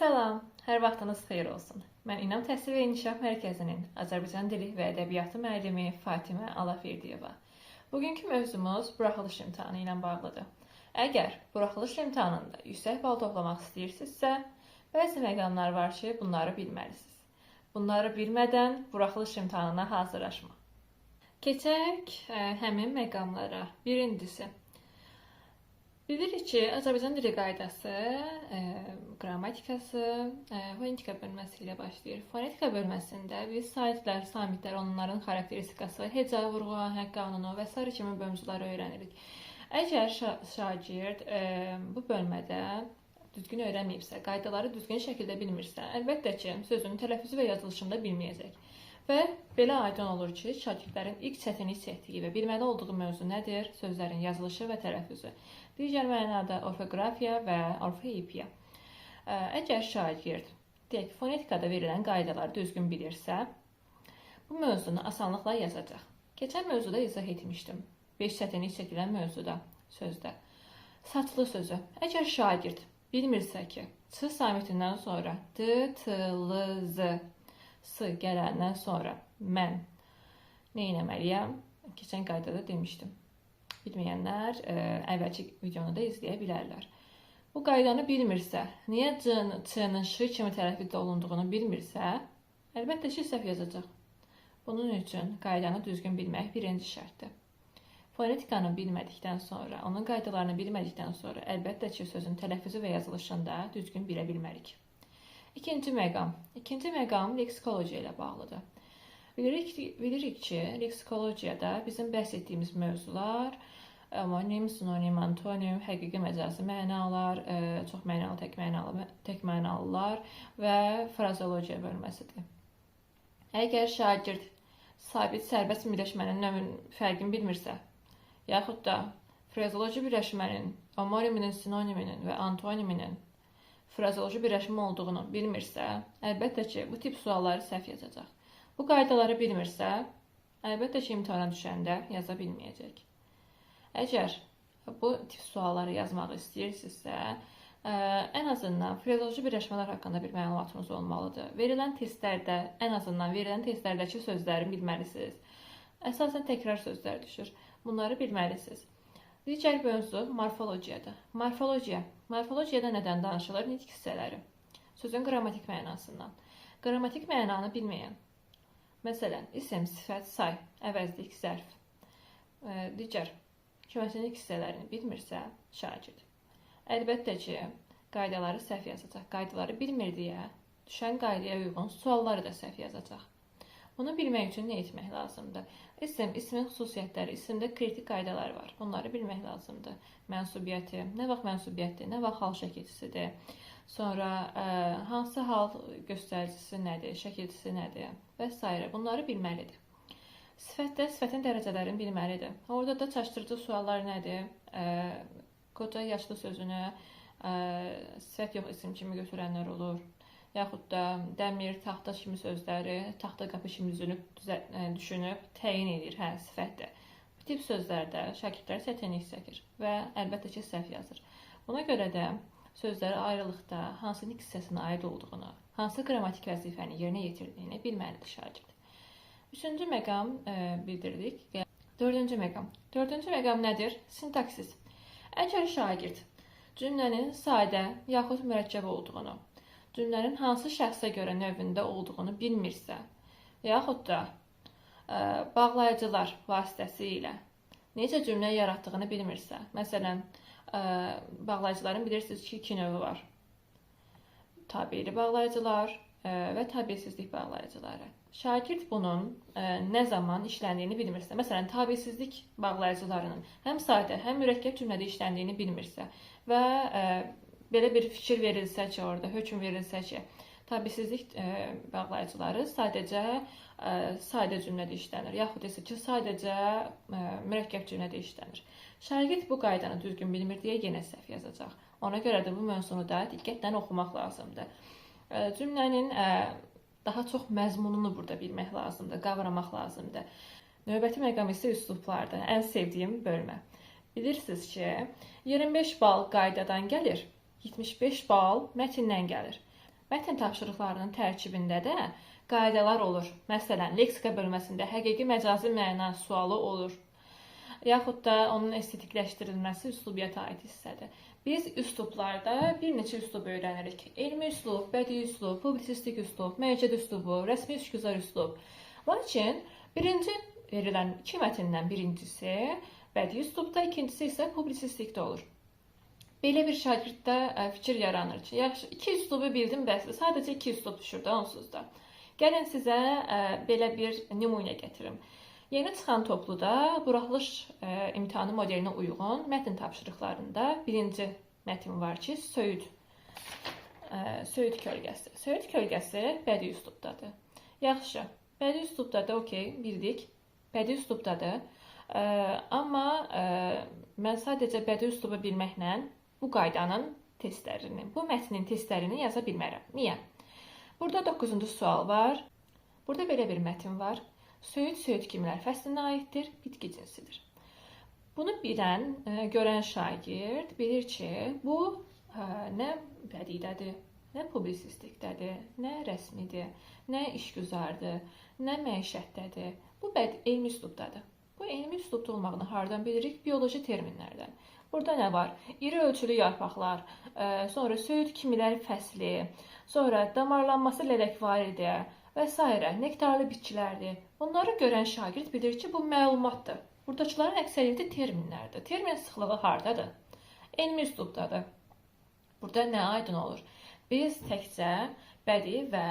Salam, hər vaxtınız xeyir olsun. Mən İnam Təhsil və İnkişaf Mərkəzinin Azərbaycan dili və ədəbiyyatı müəllimi Fatimə Alafverdiyeva. Bugünkü mövzumuz buraxılış imtahanı ilə bağlıdır. Əgər buraxılış imtahanında yüksək bal toplamaq istəyirsinizsə, bəzi məqamlar var ki, bunları bilməlisiniz. Bunları bilmədən buraxılış imtahanına hazırlaşma. Keçək həmin məqamlara. Birincisi, bilirik ki, Azərbaycan dili qaydası, qrammatikası, fonetika bölməsi ilə başlayır. Fonetika bölməsində biz saitlər, samitlər, onların xarakteristikası, heca, vurğu, ahəng qanunu və s. kimi mövzuları öyrənirik. Əgər şagird bu bölmədə düzgün öyrənməyibsə, qaydaları düzgün şəkildə bilmirsə, əlbəttə ki, sözün tələffüzü və yazılışında bilməyəcək. Və belə aydın olur ki, şagirdlərin ilk çətinlik çəkdiyi və bilməli olduğu mövzu nədir? Sözlərin yazılışı və tələffüzü. Digər mənada orfoqrafiya və orfoepiya. Əgər şagird deyək, fonetikada verilən qaydaları düzgün bilirsə, bu mövzunu asanlıqla yazacaq. Keçən mövzuda izah etmişdim. 5 çətinlik çəkilən mövzuda, sözdə. Saçlı sözü. Əgər şagird bilmirsə ki, ç samitindən sonra d, t, l, z s gələndən sonra mən nə etməliyəm? Keçən qaydada demişdim. Bilməyənlər əvvəlki videonu da izləyə bilərlər. Bu qaydanı bilmirsə, niyə c-nın, ç-nın, ş kimi tələffüz olunduğunu bilmirsə, əlbəttə ki, səhv yazacaq. Bunun üçün qaydanı düzgün bilmək birinci şərtdir. Fonetikanı bilmədikdən sonra, onun qaydalarını bilmədikdən sonra, əlbəttə ki, sözün tələffüzü və yazılışında düzgün bilə bilmərik. İkinci məqam. İkinci məqam leksikologiya ilə bağlıdır. Bilirik ki, leksikologiyada bizim bəhs etdiyimiz mövzular omonim, sinonim, antonim, həqiqi məcazi mənalar, çox mənalı, tək mənalılar və frazeologiya bölməsidir. Əgər şagird sabit, sərbəst birləşmənin növün fərqini bilmirsə, yaxud da frazeoloji birləşmənin, omoniminin, sinoniminin və antoniminin frazeoloji birləşmə olduğunu bilmirsə, əlbəttə ki, bu tip sualları səhv yazacaq. Bu qaydaları bilmirsə, əlbəttə ki, imtahana düşəndə yaza bilməyəcək. Əgər bu tip sualları yazmaq istəyirsinizsə, ən azından frazeoloji birləşmələr haqqında bir məlumatınız olmalıdır. Verilən testlərdəki sözləri bilməlisiniz. Əsasən təkrar sözlər düşür. Bunları bilməlisiniz. Digər mövzu morfologiyadır. Morfologiyada nədən danışılır? Nitq hissələri. Sözün qrammatik mənasından. Qrammatik mənanı bilməyən. Məsələn, isim, sifət, say, əvəzlik, zərf. Digər köməkçilik hissələrini bilmirsə, şagird. Əlbəttə ki, qaydaları səhv yazacaq. Qaydaları bilmir deyə, düşən qaydaya uyğun sualları da səhv yazacaq. Bunu bilmək üçün nə etmək lazımdır? İsim, ismin xüsusiyyətləri, isimdə kritik qaydalar var. Bunları bilmək lazımdır. Mənsubiyyəti, nə vaxt mənsubiyyətdir, nə vaxt hal şəkilçisidir. Sonra hansı hal göstəricisi nədir, şəkilçisi nədir və s. Bunları bilməlidir. Sifətdə sifətin dərəcələrini bilməlidir. Orada da çaşdırıcı suallar nədir? Qoca, yaşlı sözünü sifət yox isim kimi götürənlər olur. Yaxud da dəmir, taxta kimi sözləri, taxta qapı kimi düşünüb təyin edir, sifətdir. Bu tip sözlərdə şagirdlər çətinlik çəkir və əlbəttə ki, səhv yazır. Buna görə də sözləri ayrılıqda hansı nitq hissəsinə aid olduğunu, hansı qrammatik vəzifəni yerinə yetirdiyini bilməlidir şagird. Üçüncü məqam bildirdik. Dördüncü məqam nədir? Sintaksis. Əgər şagird cümlənin sadə yaxud mürəkkəb olduğunu, cümlənin hansı şəxsə görə növündə olduğunu bilmirsə, yaxud da bağlayıcılar vasitəsilə necə cümlə yaratdığını bilmirsə, məsələn, bağlayıcıların bilirsiniz ki, 2 növü var. Tabiili bağlayıcılar və tabiisizlik bağlayıcıları. Şagird bunun nə zaman işləndiyini bilmirsə, məsələn, tabiisizlik bağlayıcılarının həm sadə, həm mürəkkəb cümlədə işləndiyini bilmirsə və belə bir fikir verilsə ki, orada hökm verilsə ki, tabiisizlik bağlayıcıları sadəcə sadə cümlədə işlənir, yaxud isə ki, sadəcə mürəkkəb cümlədə işlənir. Şagird bu qaydanı düzgün bilmir deyə yenə səhv yazacaq. Ona görə də bu mövzunu da diqqətlə oxumaq lazımdır. Cümlənin daha çox məzmununu burada bilmək lazımdır, qavramaq lazımdır. Növbəti məqam isə üslublardır, ən sevdiyim bölmə. Bilirsiniz ki, 25 bal qaydadan gəlir, 75 bal mətndən gəlir. Mətn tapşırıqlarının tərkibində də qaydalar olur. Məsələn, leksika bölməsində həqiqi məcazi məna sualı olur. Yaxud da onun estetikləşdirilməsi üslubiyyata aid hissədir. Biz üslublarda bir neçə üslub öyrənirik. Elmi üslub, bədii üslub, publisistik üslub, məcəd üslubu, rəsmi işgüzar üslub. Lakin birinci verilən iki mətndən birincisi bədii üslubda, ikincisi isə publisistikdə olur. Belə bir şagirddə fikir yaranır ki, yaxşı, iki üslubu bildim bəsdir, sadəcə iki üslub düşür də onsuz da. Gəlin sizə belə bir nümunə gətirim. Yeni çıxan topluda buraxılış imtahanı modelinə uyğun mətn tapşırıqlarında birinci mətn var ki, söyüd kölgəsi. Söyüd kölgəsi bədii üslubdadır. Yaxşı, bədii üslubdadır, okey, bildik. Bədii üslubdadır. Amma mən sadəcə bədii üslubu bilməklə bu qaydanın testlərini, bu mətnin testlərini yaza bilmərəm. Niyə? Burada 9-cu sual var. Burada belə bir mətn var. Söyüd kimlər fəslinə aiddir, bitki cinsidir. Bunu bilən, görən şagird bilir ki, bu nə bədidədir, nə publisistikdədir, nə rəsmidir, nə işgüzardır, nə məişətdədir. Bu elmi üslubdadır. Bu elmi üslubda olmağını hardan bilirik? Bioloji terminlərdən. Burada nə var? İri ölçülü yarpaqlar, sonra söyüd kimilər fəsli, sonra damarlanması lələkvaridir və s. nektarlı bitkilərdir. Bunları görən şagird bilir ki, bu məlumatdır. Buradakıların əksəriyyəti terminlərdir. Termin sıxlığı hardadır? Elmi üslubdadır. Burada nə aydın olur? Biz təkcə bədii və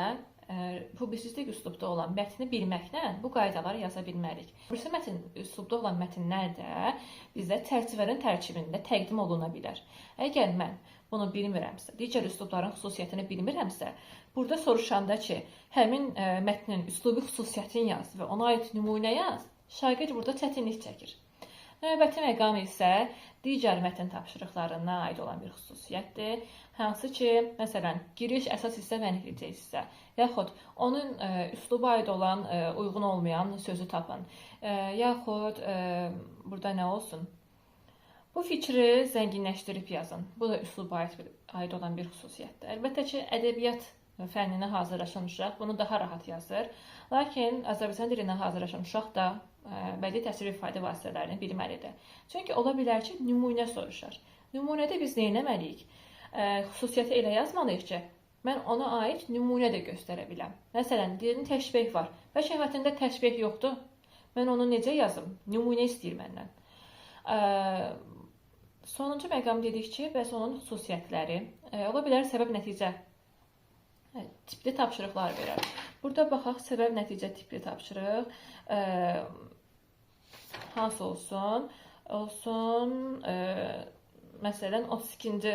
publisistik üslubda olan mətni bilməklə bu qaydaları yaza bilmərik. Publisistik üslubda olan mətnlər də bizə çərçivənin tərkibində təqdim oluna bilər. Əgər mən bunu bilmirəmsə, digər üslubların xüsusiyyətini bilmirəmsə, burada soruşanda ki, həmin mətnin üslubi xüsusiyyətini yaz və ona aid nümunə yaz, şagird burada çətinlik çəkir. Növbəti məqam isə digər mətn tapşırıqlarına aid olan bir xüsusiyyətdir. Hansı ki, məsələn, giriş, əsas hissə və nəticə hissə, yaxud onun üsluba aid olan, uyğun olmayan sözü tapın, yaxud burada nə olsun? Bu fikri zənginləşdirib yazın. Bu da üsluba aid olan bir xüsusiyyətdir. Əlbəttə ki, ədəbiyyat fənninə hazırlaşan uşaq bunu daha rahat yazır. Lakin Azərbaycan dilinə hazırlaşan uşaq da bədii təsvir ifadə vasitələrini bilməlidir. Çünki ola bilər ki, nümunə soruşar. Nümunədə biz nə etməliyik? Xüsusiyyəti elə yazmalıyıq ki, mən ona aid nümunə də göstərə biləm. Məsələn, dilin təşbeh var və şəhvətində təşbeh yoxdur. Mən onu necə yazım? Nümunə istəyir məndən. Sonuncu məqam dedik ki, bəs onun xüsusiyyətləri, ola bilər səbəb-nəticə tipli tapşırıqlar verər. Burada baxaq, səbəb-nəticə tipli tapşırıq hansı olsun? Olsun, məsələn, 32-ci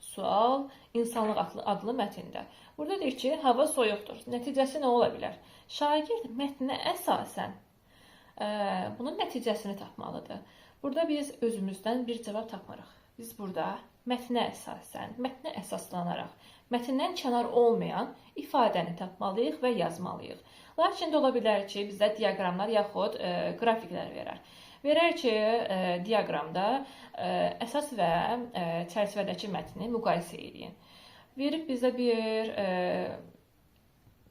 sual insanlıq adlı mətndə. Burada deyir ki, hava soyuqdur. Nəticəsi nə ola bilər? Şagird mətninə əsasən bunun nəticəsini tapmalıdır. Burada biz özümüzdən bir cavab tapmırıq. Biz burada mətnə əsasən, mətnə əsaslanaraq, mətndən kənar olmayan ifadəni tapmalıyıq və yazmalıyıq. Lakin də ola bilər ki, bizə diaqramlar yaxud qrafiklər verər. Verər ki, diaqramda əsas və çərçivədəki mətni müqayisə edin. Verib bizə bir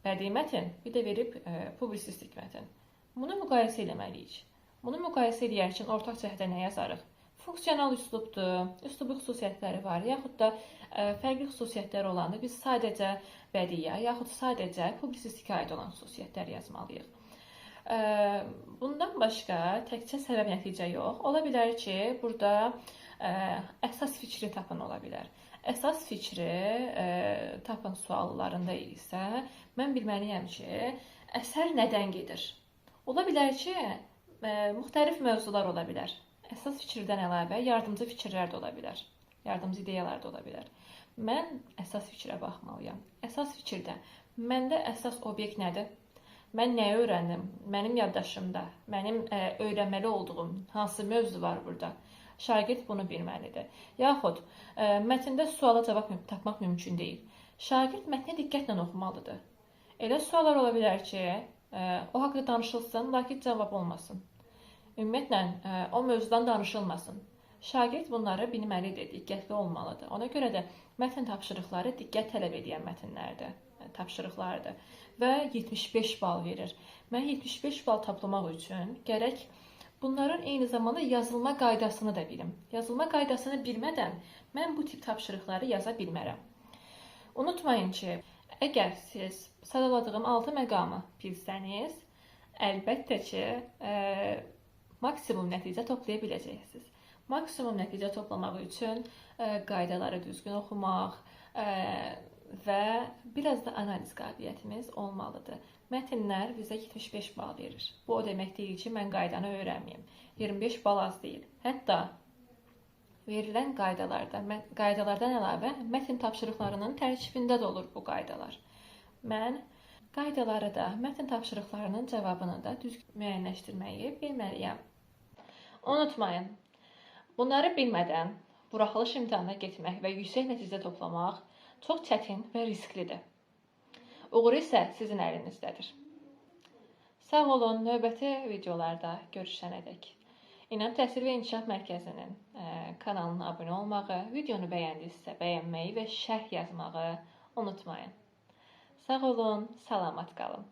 bədii mətn, bir də verib publisistik mətn. Bunu müqayisə etməliyik. Bunu müqayisə edərkən ortaq cəhdə nə yazarıq? Funksional üslubdur, üslubi xüsusiyyətləri var, yaxud da fərqli xüsusiyyətləri olanda biz sadəcə bədiyə, yaxud sadəcə publisistikə aid olan xüsusiyyətlər yazmalıyıq. Bundan başqa təkcə səbəb-nəticə yox, ola bilər ki, burada əsas fikri tapın ola bilər. Əsas fikri tapın suallarında isə mən bilməliyəm ki, əsər nədən gedir? Ola bilər ki, müxtəlif mövzular ola bilər. Əsas fikirdən əlavə yardımcı fikirlər də ola bilər. Yardımcı ideyalar da ola bilər. Mən əsas fikrə baxmalıyam. Əsas fikirdə məndə əsas obyekt nədir? Mən nəyi öyrəndim? Mənim yaddaşımda, mənim öyrənməli olduğum hansı mövzu var burada? Şagird bunu bilməlidir. Yaxud mətndə suala cavab tapmaq mümkün deyil. Şagird mətni diqqətlə oxumalıdır. Elə suallar ola bilər ki, o haqqda danışılsın, lakin cavab olmasın. Ümumiyyətlə, o mövzudan danışılmasın. Şagird bunları bilməlidir, diqqətli olmalıdır. Ona görə də mətn tapşırıqları diqqət tələb edən mətnlərdir, tapşırıqlardır və 75 bal verir. Mən 75 bal toplamaq üçün gərək bunların eyni zamanda yazılma qaydasını da bilim. Yazılma qaydasını bilmədən mən bu tip tapşırıqları yaza bilmərəm. Unutmayın ki, əgər siz sadaladığım 6 məqamı bilsəniz, əlbəttə ki, maksimum nəticə toplaya biləcəksiniz. Maksimum nəticə toplamaq üçün qaydaları düzgün oxumaq və biraz da analiz qabiliyyətimiz olmalıdır. Mətnlər bizə 75 bal verir. Bu o demək deyil ki, mən qaydanı öyrənməyim. 25 bal az deyil. Hətta verilən qaydalardan əlavə mətn tapşırıqlarının tərkibində də olur bu qaydalar. Mən qaydaları da, mətn tapşırıqlarının cavabını da düzgün müəyyənləşdirməyi bilməliyəm. Unutmayın, bunları bilmədən buraxılış imtahanına getmək və yüksək nəticə toplamaq çox çətin və risklidir. Uğur isə sizin əlinizdədir. Sağ olun, növbəti videolarda görüşənədək. İnam Təhsil və İnkişaf Mərkəzinin kanalına abunə olmağı, videonu bəyəndinizsə bəyənməyi və şərh yazmağı unutmayın. Sağ olun, salamat qalın.